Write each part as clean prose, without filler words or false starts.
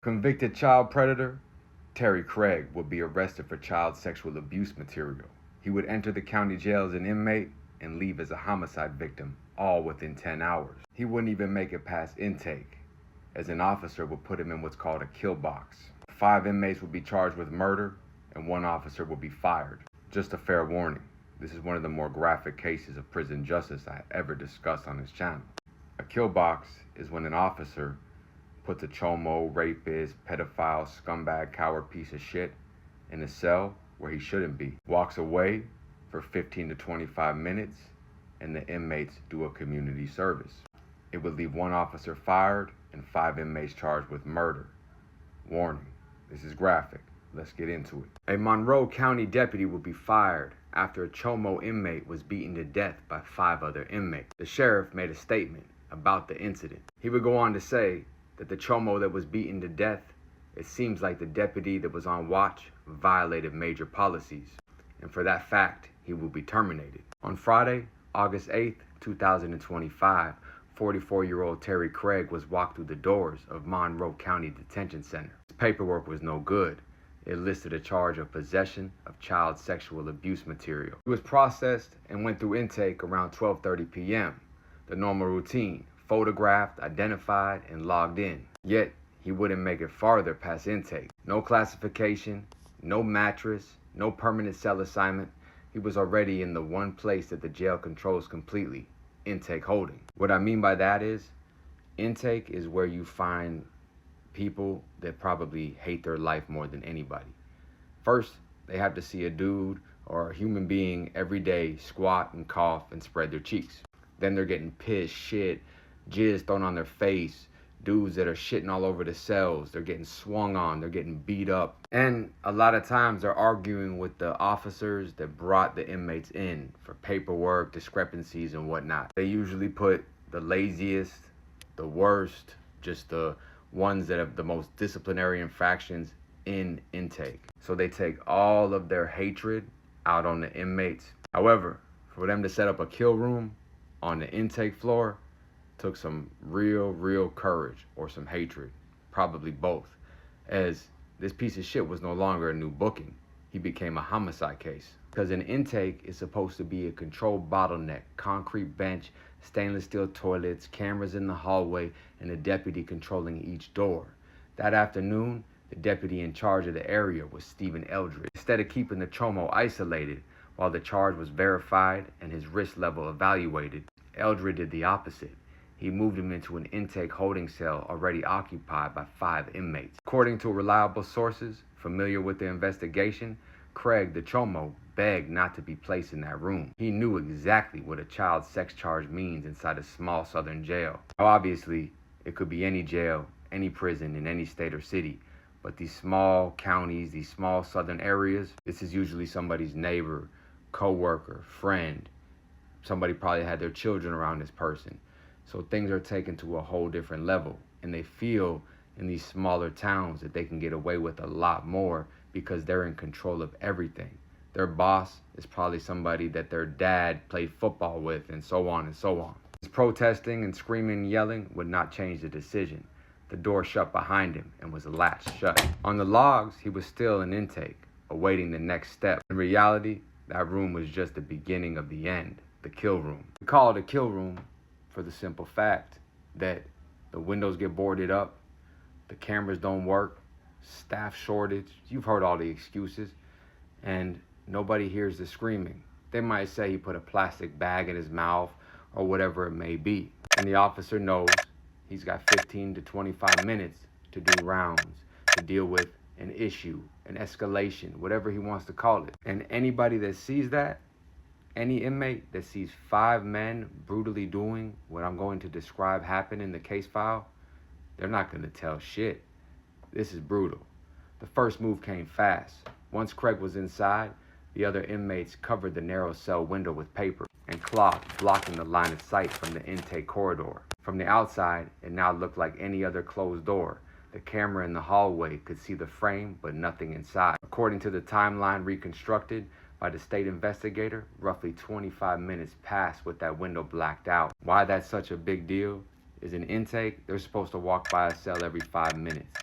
Convicted child predator Terry Craig would be arrested for child sexual abuse material. He would enter the county jail as an inmate and leave as a homicide victim, all within 10 hours. He wouldn't even make it past intake, as an officer would put him in what's called a kill box. 5 inmates would be charged with murder, and 1 officer would be fired. Just a fair warning, this is one of the more graphic cases of prison justice I ever discussed on this channel. A kill box is when an officer puts a chomo, rapist, pedophile, scumbag, coward piece of shit in a cell where he shouldn't be, walks away for 15 to 25 minutes, and the inmates do a community service. It would leave 1 officer fired and 5 inmates charged with murder. Warning, this is graphic. Let's get into it. A Monroe County deputy would be fired after a chomo inmate was beaten to death by 5 other inmates. The sheriff made a statement about the incident. He would go on to say that the chomo that was beaten to death, it seems like the deputy that was on watch violated major policies, and for that fact, he will be terminated. On Friday, August 8th, 2025, 44-year-old Terry Craig was walked through the doors of Monroe County Detention Center. His paperwork was no good. It listed a charge of possession of child sexual abuse material. He was processed and went through intake around 12:30 p.m. The normal routine: photographed, identified, and logged in. Yet, he wouldn't make it farther past intake. No classification, no mattress, no permanent cell assignment. He was already in the one place that the jail controls completely: intake holding. What I mean by that is, intake is where you find people that probably hate their life more than anybody. First, they have to see a dude or a human being every day squat and cough and spread their cheeks. Then they're getting pissed, shit, jizz thrown on their face, dudes that are shitting all over the cells, they're getting swung on, they're getting beat up. And a lot of times they're arguing with the officers that brought the inmates in for paperwork, discrepancies, and whatnot. They usually put the laziest, the worst, just the ones that have the most disciplinary infractions in intake. So they take all of their hatred out on the inmates. However, for them to set up a kill room on the intake floor took some real courage, or some hatred, probably both, as this piece of shit was no longer a new booking. He became a homicide case. Because an intake is supposed to be a controlled bottleneck: concrete bench, stainless steel toilets, cameras in the hallway, and a deputy controlling each door. That afternoon, the deputy in charge of the area was Stephen Eldred. Instead of keeping the chomo isolated while the charge was verified and his risk level evaluated, Eldred did the opposite. He moved him into an intake holding cell already occupied by 5 inmates. According to reliable sources familiar with the investigation, Craig, the chomo, begged not to be placed in that room. He knew exactly what a child sex charge means inside a small southern jail. Now, obviously, it could be any jail, any prison in any state or city, but these small counties, these small southern areas, this is usually somebody's neighbor, co-worker, friend. Somebody probably had their children around this person. So things are taken to a whole different level, and they feel in these smaller towns that they can get away with a lot more because they're in control of everything. Their boss is probably somebody that their dad played football with, and so on and so on. His protesting and screaming and yelling would not change the decision. The door shut behind him and was latched shut. On the logs, he was still in intake, awaiting the next step. In reality, that room was just the beginning of the end, the kill room. We call it a kill room for the simple fact that the windows get boarded up, the cameras don't work, staff shortage, you've heard all the excuses, and nobody hears the screaming. They might say he put a plastic bag in his mouth or whatever it may be. And the officer knows he's got 15 to 25 minutes to do rounds, to deal with an issue, an escalation, whatever he wants to call it. And anybody that sees that, any inmate that sees 5 men brutally doing what I'm going to describe happened in the case file, they're not going to tell shit. This is brutal. The first move came fast. Once Craig was inside, the other inmates covered the narrow cell window with paper and cloth, blocking the line of sight from the intake corridor. From the outside, it now looked like any other closed door. The camera in the hallway could see the frame, but nothing inside. According to the timeline reconstructed by the state investigator, roughly 25 minutes passed with that window blacked out. Why that's such a big deal is in intake, they're supposed to walk by a cell every 5 minutes.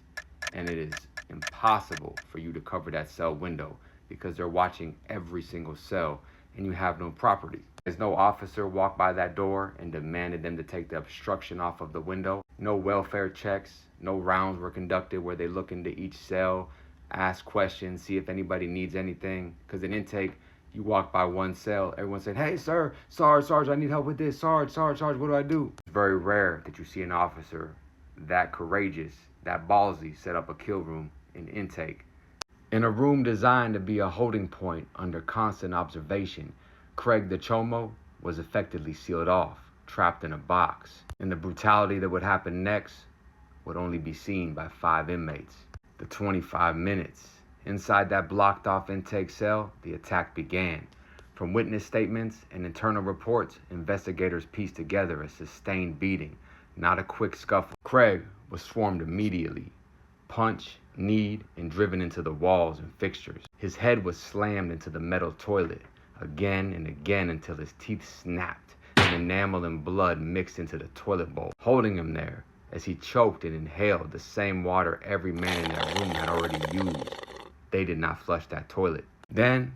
And it is impossible for you to cover that cell window because they're watching every single cell and you have no property. As no officer walked by that door and demanded them to take the obstruction off of the window, no welfare checks, no rounds were conducted where they look into each cell, ask questions, see if anybody needs anything. Because in intake, you walk by one cell, everyone said, "Hey, sir, Sarge, I need help with this. Sarge, what do I do?" It's very rare that you see an officer that courageous, that ballsy, set up a kill room in intake. In a room designed to be a holding point under constant observation, Craig the Chomo was effectively sealed off, trapped in a box. And the brutality that would happen next would only be seen by 5 inmates. The 25 minutes. Inside that blocked off intake cell, the attack began. From witness statements and internal reports, investigators pieced together a sustained beating, not a quick scuffle. Craig was swarmed immediately, punched, kneed, and driven into the walls and fixtures. His head was slammed into the metal toilet again and again until his teeth snapped and enamel and blood mixed into the toilet bowl, holding him there as he choked and inhaled the same water every man in that room had already used. They did not flush that toilet. Then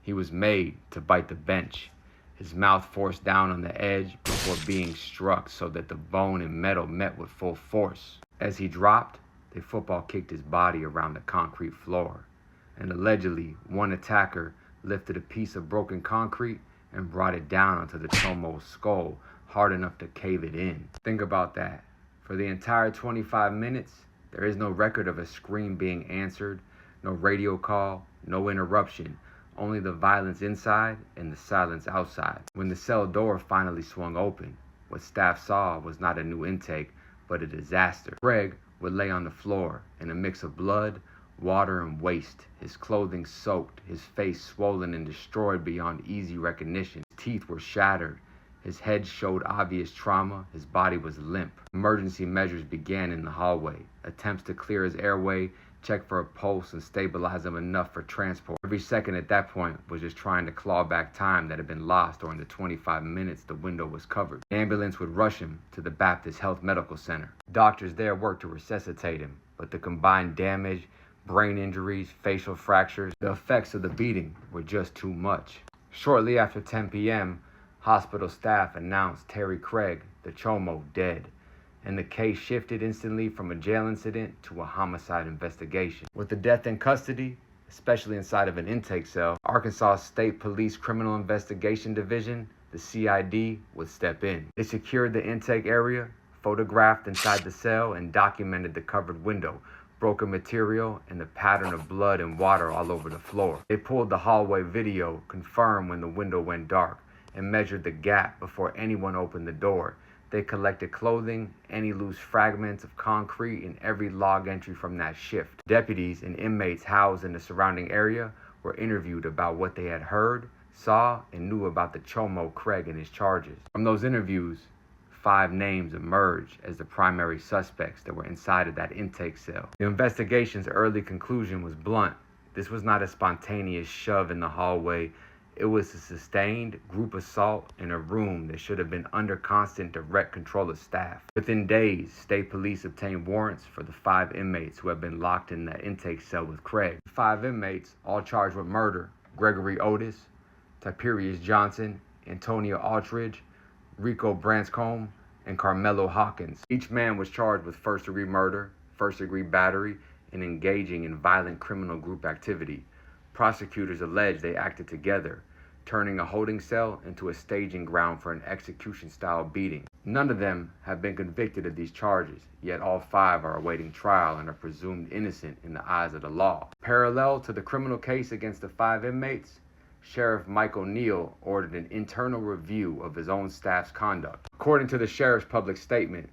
he was made to bite the bench, his mouth forced down on the edge before being struck so that the bone and metal met with full force. As he dropped, they football kicked his body around the concrete floor, and allegedly one attacker lifted a piece of broken concrete and brought it down onto the Chomo's skull hard enough to cave it in. Think about that. For the entire 25 minutes, there is no record of a scream being answered, no radio call, no interruption, only the violence inside and the silence outside. When the cell door finally swung open, what staff saw was not a new intake, but a disaster. Craig would lay on the floor in a mix of blood, water, and waste, his clothing soaked, his face swollen and destroyed beyond easy recognition. His teeth were shattered, his head showed obvious trauma, his body was limp. Emergency measures began in the hallway, attempts to clear his airway, check for a pulse, and stabilize him enough for transport. Every second at that point was just trying to claw back time that had been lost during the 25 minutes the window was covered. The ambulance would rush him to the Baptist Health Medical Center. Doctors there worked to resuscitate him, but the combined damage, brain injuries, facial fractures, the effects of the beating were just too much. Shortly after 10 p.m., hospital staff announced Terry Craig, the Chomo, dead, and the case shifted instantly from a jail incident to a homicide investigation. With the death in custody, especially inside of an intake cell, Arkansas State Police Criminal Investigation Division, the CID, would step in. They secured the intake area, photographed inside the cell, and documented the covered window, broken material, and the pattern of blood and water all over the floor. They pulled the hallway video, confirmed when the window went dark, and measured the gap before anyone opened the door. They collected clothing, any loose fragments of concrete, and every log entry from that shift. Deputies and inmates housed in the surrounding area were interviewed about what they had heard, saw, and knew about the Chomo Craig and his charges. From those interviews, 5 names emerged as the primary suspects that were inside of that intake cell. The investigation's early conclusion was blunt. This was not a spontaneous shove in the hallway. It was a sustained group assault in a room that should have been under constant direct control of staff. Within days, state police obtained warrants for the 5 inmates who had been locked in the intake cell with Craig. The 5 inmates, all charged with murder: Gregory Otis, Tiberius Johnson, Antonio Aldridge, Rico Branscombe, and Carmelo Hawkins. Each man was charged with first-degree murder, first-degree battery, and engaging in violent criminal group activity. Prosecutors alleged they acted together, turning a holding cell into a staging ground for an execution-style beating. None of them have been convicted of these charges, yet all 5 are awaiting trial and are presumed innocent in the eyes of the law. Parallel to the criminal case against the 5 inmates, Sheriff Michael Neal ordered an internal review of his own staff's conduct. According to the sheriff's public statement,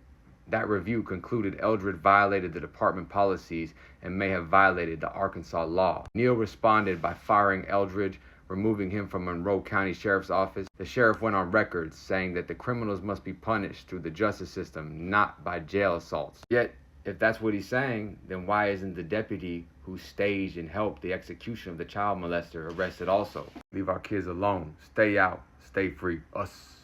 that review concluded Eldred violated the department policies and may have violated the Arkansas law. Neal responded by firing Eldridge, removing him from Monroe County Sheriff's Office. The sheriff went on record saying that the criminals must be punished through the justice system, not by jail assaults. Yet, if that's what he's saying, then why isn't the deputy who staged and helped the execution of the child molester arrested also? Leave our kids alone. Stay out. Stay free. Us.